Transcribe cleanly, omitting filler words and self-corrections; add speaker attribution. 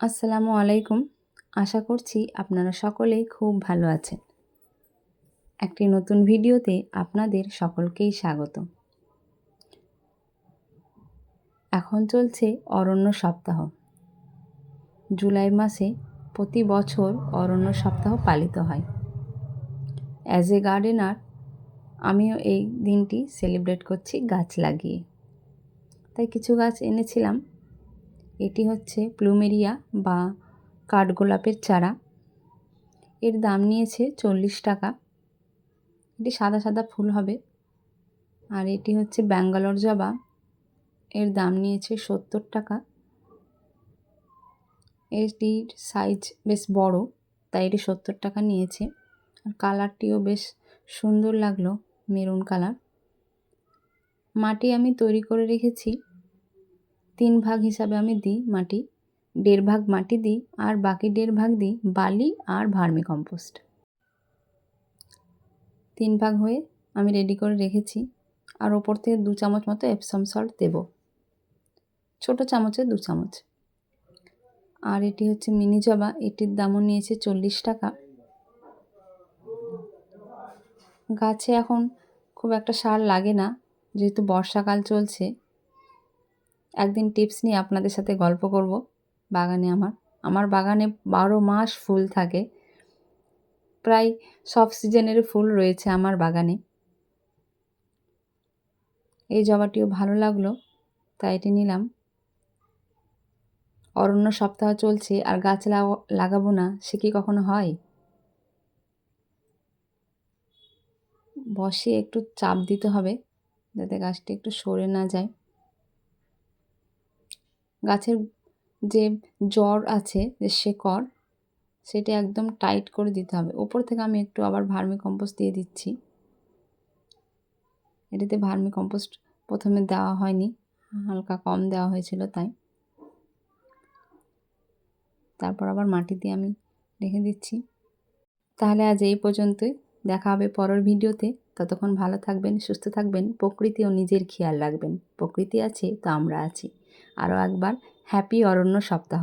Speaker 1: আসসালামু আলাইকুম। আশা করছি আপনারা সকলেই খুব ভালো আছেন। একটি নতুন ভিডিওতে আপনাদের সকলকেই স্বাগত। এখন চলছে অরণ্য সপ্তাহ। জুলাই মাসে প্রতি বছর অরণ্য সপ্তাহ পালিত হয়। অ্যাজ এ গার্ডেনার আমিও এই দিনটি সেলিব্রেট করছি গাছ লাগিয়ে। তাই কিছু গাছ এনেছিলাম। এটি হচ্ছে প্লুমেরিয়া বা কাঠগোলাপের চারা। এর দাম নিয়েছে 40 টাকা। এটি সাদা সাদা ফুল হবে। আর এটি হচ্ছে ব্যাঙ্গালোর জবা। এর দাম নিয়েছে 70 টাকা। এটির সাইজ বেশ বড়, তাই এটি 70 টাকা নিয়েছে। আর কালারটিও বেশ সুন্দর লাগলো, মেরুন কালার। মাটি আমি তৈরি করে রেখেছি। 3 ভাগ হিসাবে আমি দিই মাটি। 1.5 ভাগ মাটি দিই আর বাকি 1.5 ভাগ দিই বালি আর ভার্মি কম্পোস্ট। 3 ভাগ হয়ে আমি রেডি করে রেখেছি। আর ওপর থেকে 2 চামচ মতো এপসম সল্ট দেব, ছোটো চামচে 2 চামচ। আর এটি হচ্ছে মিনি জবা। এটির দামও নিয়েছে 40 টাকা। গাছে এখন খুব একটা সার লাগে না, যেহেতু বর্ষাকাল চলছে। একদিন টিপস নিয়ে আপনাদের সাথে গল্প করব। বাগানে আমার বাগানে 12 মাস ফুল থাকে। প্রায় সব সিজনেরই ফুল রয়েছে আমার বাগানে। এই জবাটিও ভালো লাগলো, তাই এটি নিলাম। অরণ্য সপ্তাহ চলছে আর গাছ লাগাবো না, সে কি কখনো হয়? বসিয়ে একটু চাপ দিতে হবে যাতে গাছটি একটু সরে না যায়। গাছের যে জড় আছে, যে শেকড়, সেটা একদম টাইট করে দিতে হবে। ওপর থেকে আমি একটু আবার ভার্মি কম্পোস্ট দিয়ে দিচ্ছি। এটাতে ভার্মি কম্পোস্ট প্রথমে দেওয়া হয়নি, হালকা কম দেওয়া হয়েছিল, তাই। তারপর আবার মাটি দিয়ে আমি রেখে দিচ্ছি। তাহলে আজ এই পর্যন্তই। দেখা হবে পরের ভিডিওতে। ততক্ষণ ভালো থাকবেন, সুস্থ থাকবেন, প্রকৃতি ও নিজের খেয়াল রাখবেন। প্রকৃতি আছে তো আমরা আছি। আরও একবার হ্যাপি অরণ্য সপ্তাহ।